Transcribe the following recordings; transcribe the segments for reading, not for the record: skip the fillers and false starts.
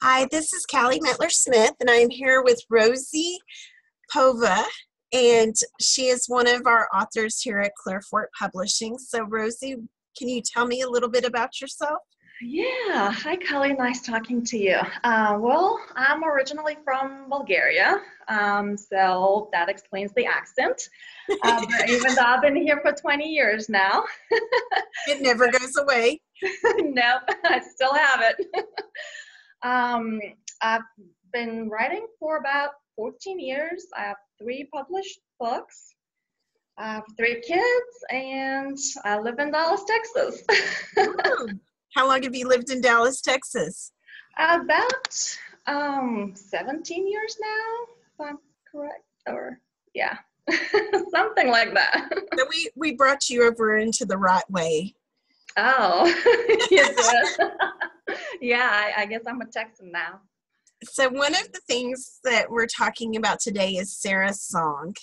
Hi, this is Callie Mettler-Smith, and I am here with Rosie Pova, and she is one of our authors here at Clairfort Publishing. So, Rosie, can you tell me a little bit about yourself? Yeah, hi Kelly, nice talking to you. I'm originally from Bulgaria, so that explains the accent. Even though I've been here for 20 years now, It never goes away. nope, I still have it. Um, I've been writing for about 14 years. I have three published books. I have three kids, and I live in Dallas, Texas. Oh, how long have you lived in Dallas, Texas? About 17 years now, if I'm correct, or yeah, something like that. So we brought you over into the right way. Oh, you did. Yeah, I guess I'm a Texan now. So one of the things that we're talking about today is Sarah's song,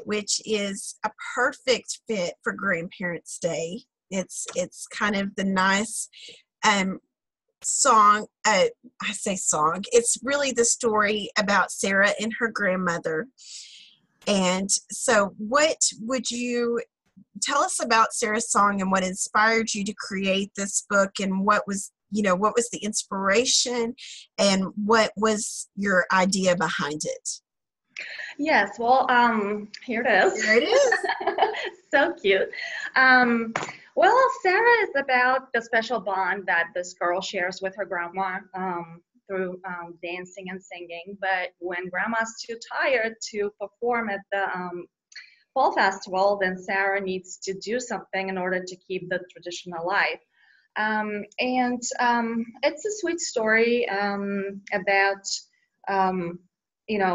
which is a perfect fit for Grandparents' Day. It's kind of the nice song. I say song. It's really the story about Sarah and her grandmother. And so, what would you tell us about Sarah's song and what inspired you to create this book, and what was the inspiration, and what was your idea behind it? Yes, here it is. There it is. So cute. Um, Sarah is about the special bond that this girl shares with her grandma through dancing and singing. But when grandma's too tired to perform at the fall festival, then Sarah needs to do something in order to keep the tradition alive. It's a sweet story about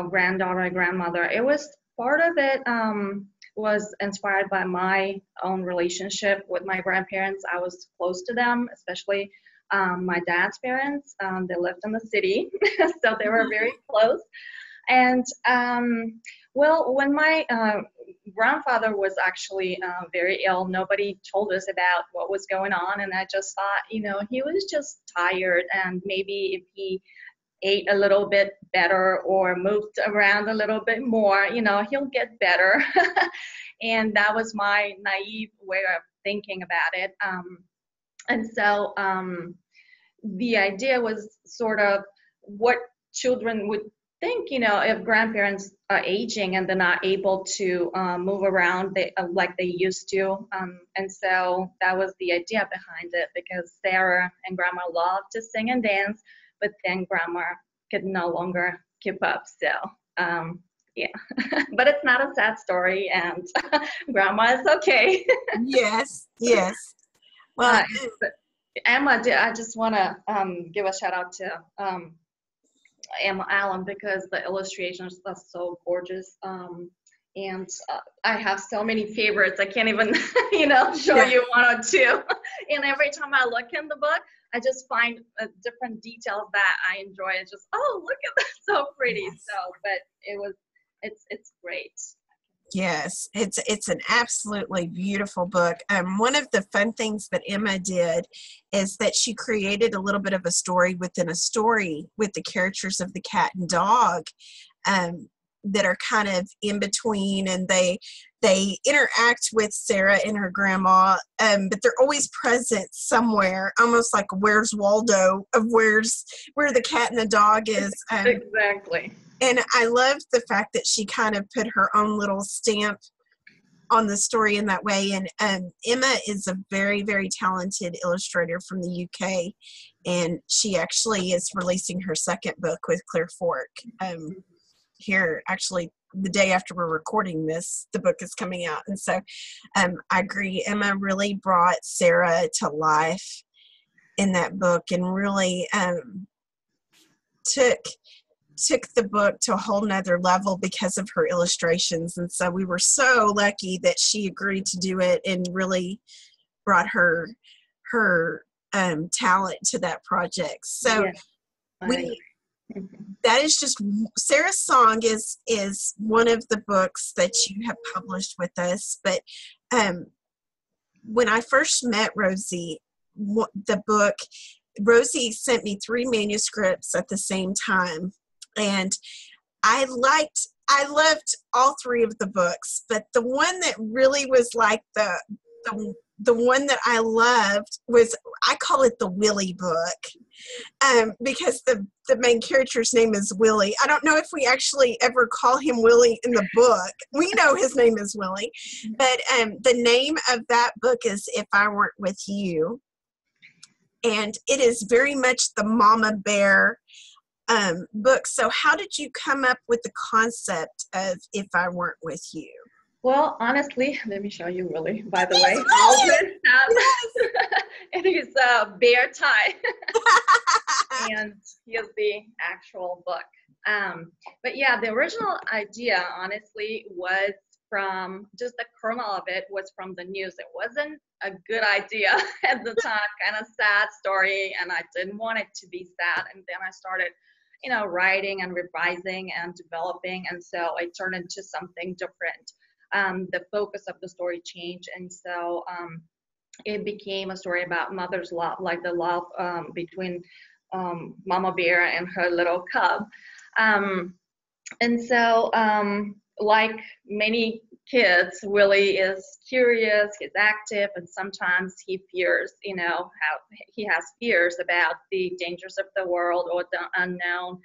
granddaughter and grandmother. It was part of it was inspired by my own relationship with my grandparents. I was close to them, especially my dad's parents. They lived in the city, so they were very close. And when my grandfather was actually very ill, nobody told us about what was going on. And I just thought, he was just tired. And maybe if he ate a little bit better or moved around a little bit more, he'll get better. And that was my naive way of thinking about it. The idea was sort of what children would think, if grandparents are aging and they're not able to move around like they used to. And so that was the idea behind it, because Sarah and grandma loved to sing and dance, but then grandma could no longer keep up. So, yeah, but it's not a sad story, and grandma is okay. Yes, yes. Well, Emma, I just want to give a shout out to Emma Allen, because the illustrations are so gorgeous. I have so many favorites. I can't even, show you one or two. And every time I look in the book, I just find different details that I enjoy. It's just, oh, look at that, so pretty. yes. So, but it's great. Yes, it's an absolutely beautiful book. One of the fun things that Emma did is that she created a little bit of a story within a story with the characters of the cat and dog that are kind of in between, and they interact with Sarah and her grandma, but they're always present somewhere, almost like Where's Waldo of where the cat and the dog is. Exactly. And I loved the fact that she kind of put her own little stamp on the story in that way. And Emma is a very, very talented illustrator from the UK. And she actually is releasing her second book with Clairfort. Here, actually, the day after we're recording this, the book is coming out. And so I agree. Emma really brought Sarah to life in that book, and really took the book to a whole nother level because of her illustrations. And so we were so lucky that she agreed to do it and really brought her talent to that project. So yeah, that is just, Sarah's Song is one of the books that you have published with us. But when I first met Rosie, the book Rosie sent me 3 manuscripts at the same time, and I loved all 3 of the books, but the one that really was like the one that I loved was, I call it the Willie book, because the main character's name is Willie. I don't know if we actually ever call him Willie in the book. We know his name is Willie, but the name of that book is If I Weren't With You, and it is very much the Mama Bear book. So how did you come up with the concept of If I Weren't With You? Well, honestly, let me show you Willie, by the way. Really? It is a bear tie. And here's the actual book. But yeah, the original idea, honestly, was from just the kernel of it was from the news. It wasn't a good idea at the time, kind of sad story, and I didn't want it to be sad. And then I started, writing and revising and developing, and so it turned into something different. The focus of the story changed, and so it became a story about mother's love, like the love between Mama Bear and her little cub. And so, like many kids, Willie is curious, he's active, and sometimes he fears, how he has fears about the dangers of the world or the unknown,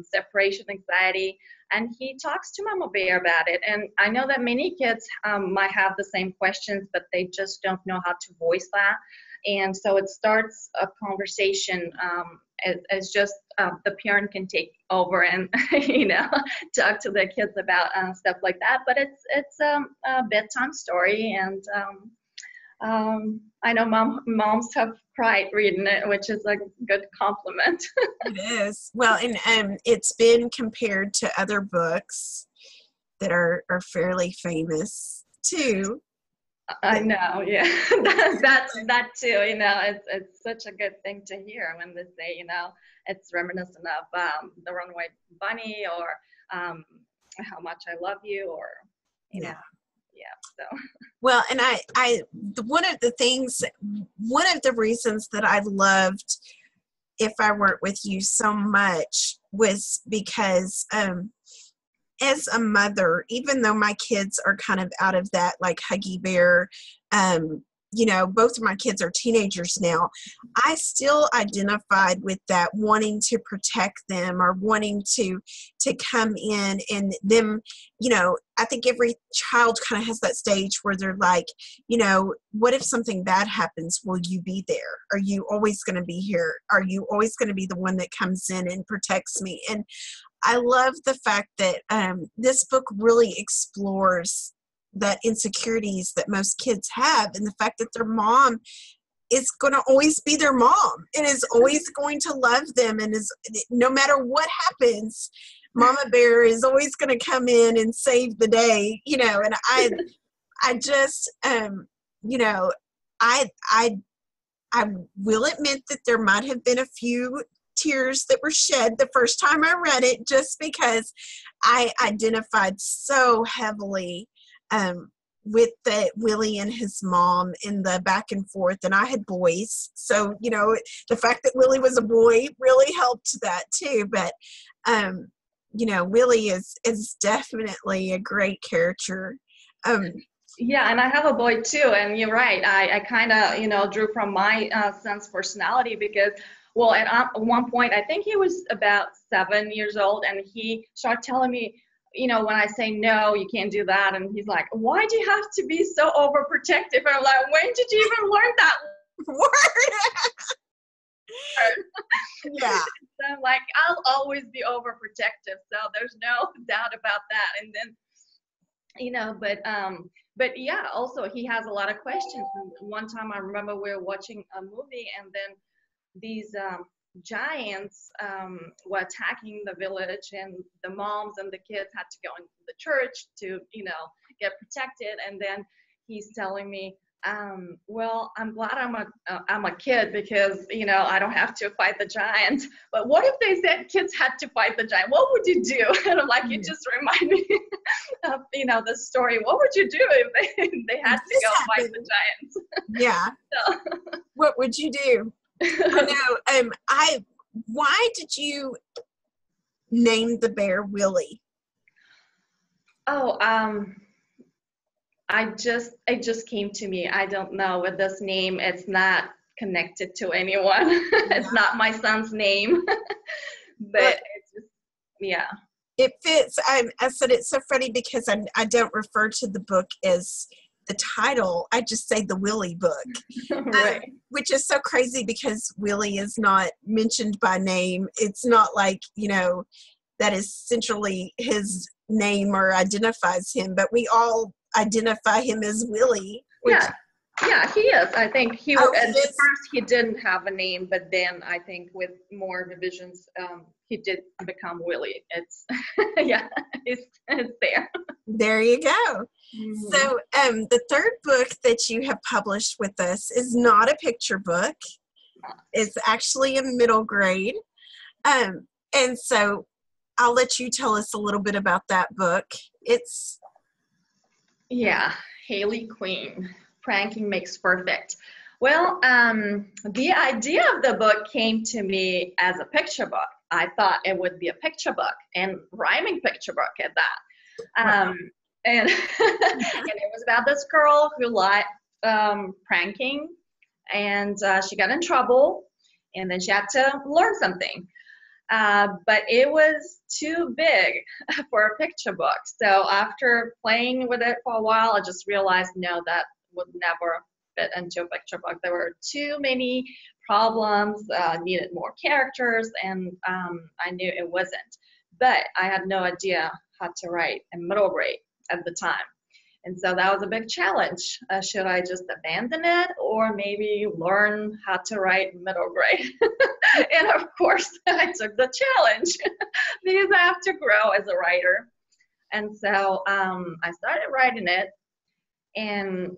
separation anxiety. And he talks to Mama Bear about it. And I know that many kids might have the same questions, but they just don't know how to voice that. And so it starts a conversation as just the parent can take over and, talk to the kids about stuff like that. But it's a bedtime story. And I know moms have cried reading it, which is a good compliment. It is. Well, and it's been compared to other books that are fairly famous too. I know, yeah. That's that too, it's such a good thing to hear when they say, it's reminiscent of the Runaway Bunny, or How Much I Love You, or, Yeah. So. Well, and one of the reasons that I loved If I Weren't With You so much was because as a mother, even though my kids are kind of out of that like Huggy Bear, both of my kids are teenagers now, I still identified with that, wanting to protect them or wanting to come in and them, I think every child kind of has that stage where they're like, what if something bad happens? Will you be there? Are you always going to be here? Are you always going to be the one that comes in and protects me? And I love the fact that this book really explores that insecurities that most kids have, and the fact that their mom is going to always be their mom and is always going to love them, and is, no matter what happens, Mama Bear is always going to come in and save the day, and I just, I will admit that there might have been a few tears that were shed the first time I read it, just because I identified so heavily with the Willie and his mom in the back and forth, and I had boys, so the fact that Willie was a boy really helped that too. But Willie is definitely a great character. Yeah, and I have a boy too, and you're right. I kind of drew from my son's personality, because at one point I think he was about 7 years old, and he started telling me, when I say no, you can't do that, and he's like, why do you have to be so overprotective? And I'm like, when did you even learn that word? Yeah. So I'm like, I'll always be overprotective, so there's no doubt about that. And then but yeah, also he has a lot of questions. And one time I remember we were watching a movie, and then these giants were attacking the village, and the moms and the kids had to go into the church to get protected. And then he's telling me, well, I'm glad I'm a kid, because I don't have to fight the giants. But what if they said kids had to fight the giant? What would you do? And I'm like, you just remind me of the story. What would you do if they had to go fight the giants? Yeah. So. What would you do? I know. Why did you name the bear Willie? Oh, it just came to me. I don't know with this name. It's not connected to anyone. It's not my son's name, but Well, it's just, yeah. it fits. I said it's so funny because I don't refer to the book as the title. I just say the Willie book, Right. which is so crazy because Willie is not mentioned by name. It's not like, that is centrally his name or identifies him, but we all identify him as Willie. Which, Yeah. Yeah, he is. I think oh, at he is. first he didn't have a name, but then I think with more revisions, he did become Willie. It's yeah, it's there. There you go. Mhm. So the third book that you have published with us is not a picture book. It's actually a middle grade. And so I'll let you tell us a little bit about that book. It's Yeah, Hailie Queen, Pranking Makes Perfect. Well, the idea of the book came to me as a picture book. I thought it would be a picture book and rhyming picture book at that. And, and it was about this girl who liked pranking, and she got in trouble, and then she had to learn something. But it was too big for a picture book. So after playing with it for a while, I just realized, no, that would never fit into a picture book. There were too many problems, needed more characters, and I knew it wasn't. But I had no idea how to write in middle grade at the time. And so that was a big challenge. Should I just abandon it or maybe learn how to write middle grade? And of course, I took the challenge because I have to grow as a writer. And so I started writing it and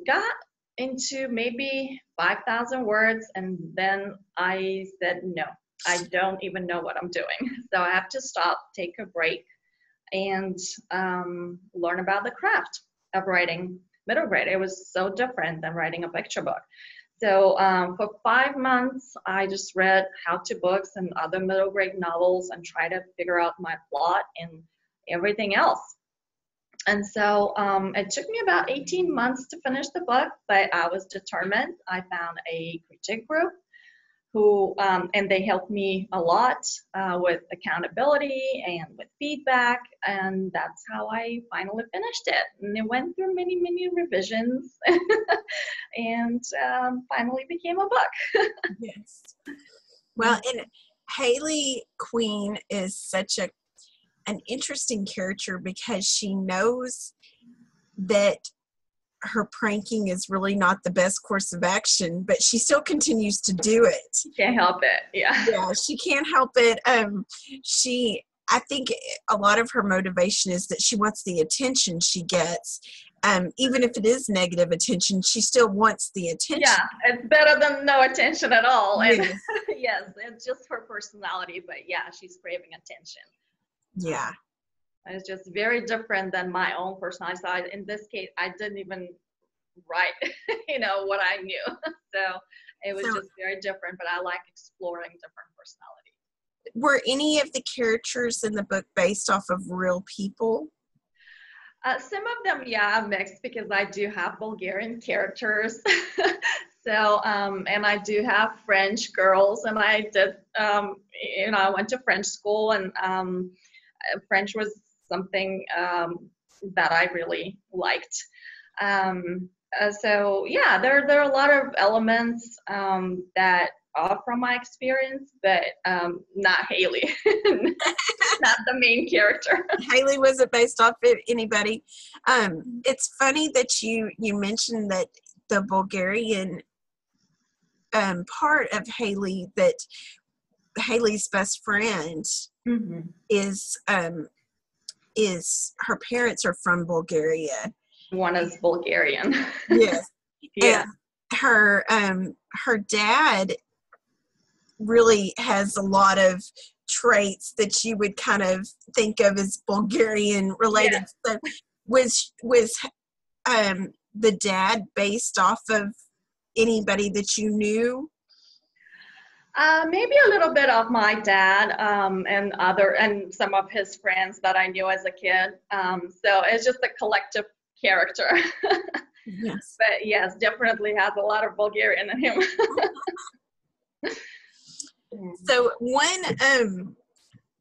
got into maybe 5,000 words. And then I said, no, I don't even know what I'm doing. So I have to stop, take a break, and learn about the craft of writing middle grade. It was so different than writing a picture book. So for 5 months, I just read how-to books and other middle grade novels and tried to figure out my plot and everything else. And so it took me about 18 months to finish the book, but I was determined. I found a critique group who, and they helped me a lot with accountability and with feedback, and that's how I finally finished it. And it went through many, many revisions and finally became a book. yes. Well, and Hailie Queen is such an interesting character because she knows that her pranking is really not the best course of action, but she still continues to do it. Can't help it. Yeah, she can't help it. I think a lot of her motivation is that she wants the attention she gets. Even if it is negative attention, she still wants the attention. Yeah, it's better than no attention at all. And Yes. yes, it's just her personality, but yeah, she's craving attention. Yeah. It's just very different than my own personality. So in this case, I didn't even write, what I knew. So it was just very different, but I like exploring different personalities. Were any of the characters in the book based off of real people? Some of them, yeah, mixed because I do have Bulgarian characters. So, and I do have French girls, and I did, I went to French school, and French was something that I really liked. So yeah, there are a lot of elements that are from my experience, but not Hailie, not the main character. Hailie wasn't based off of anybody. It's funny that you mentioned that the Bulgarian part of Hailie, that Hailie's best friend Mm-hmm. is her parents are from Bulgaria. One is Bulgarian. Yes. Yeah. And her dad really has a lot of traits that you would kind of think of as Bulgarian related. Yeah. So was the dad based off of anybody that you knew? Maybe a little bit of my dad and some of his friends that I knew as a kid. So it's just a collective character. Yes. But yes, definitely has a lot of Bulgarian in him. So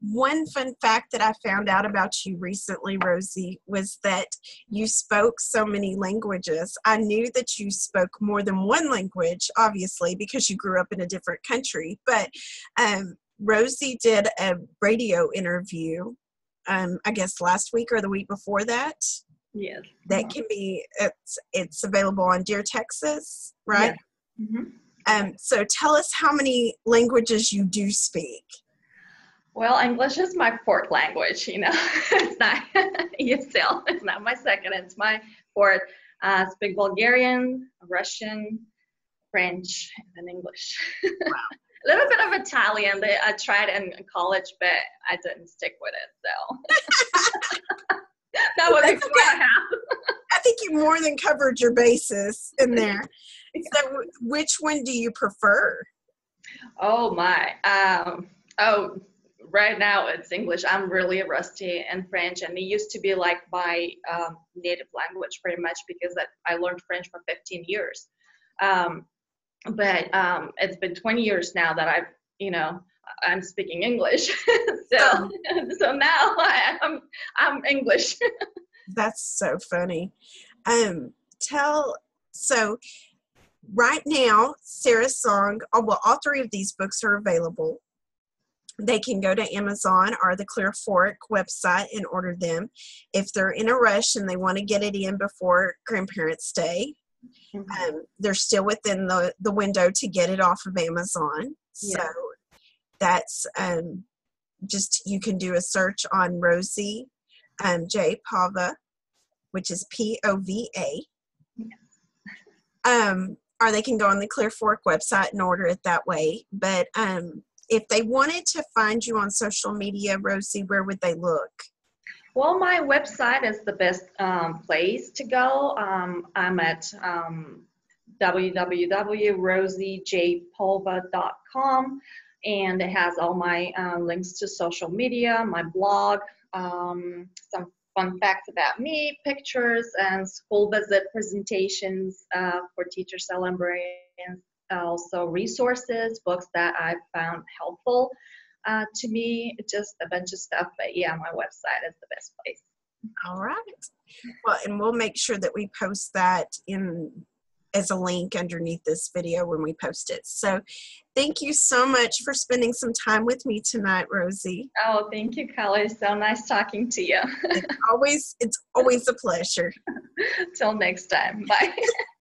one fun fact that I found out about you recently, Rosie, was that you spoke so many languages. I knew that you spoke more than one language, obviously, because you grew up in a different country. But Rosie did a radio interview, I guess last week or the week before that. Yes. That can be, it's available on Dear Texas, right? Yeah. Mm-hmm. So tell us how many languages you do speak. Well, English is my fourth language, It's not ESL. It's not my second. It's my fourth. I speak Bulgarian, Russian, French, and then English. Wow. A little bit of Italian. I tried in college, but I didn't stick with it. So that was That's what I have. I think you more than covered your bases in there. So which one do you prefer? Oh my. Right now it's English. I'm really rusty in French, and it used to be like my native language pretty much because I learned French for 15 years. But it's been 20 years now that I'm speaking English. So now I'm English. That's so funny. So right now, Sarah's Song, all three of these books are available. They can go to Amazon or the Clear Fork website and order them. If they're in a rush and they want to get it in before Grandparents' Day, they're still within the window to get it off of Amazon. Yeah. So that's just, you can do a search on Rosie J. Pova, which is Pova. Or they can go on the Clear Fork website and order it that way. But if they wanted to find you on social media, Rosie, where would they look? Well, my website is the best place to go. I'm at www.rosiejpolva.com, and it has all my links to social media, my blog, some fun facts about me, pictures, and school visit presentations for teachers and librarians. Also resources, books that I found helpful to me, just a bunch of stuff. But yeah, my website is the best place. All right. Well, and we'll make sure that we post that in as a link underneath this video when we post it. So thank you so much for spending some time with me tonight, Rosie. Oh, thank you, Kelly. So nice talking to you. It's always a pleasure. Till next time. Bye.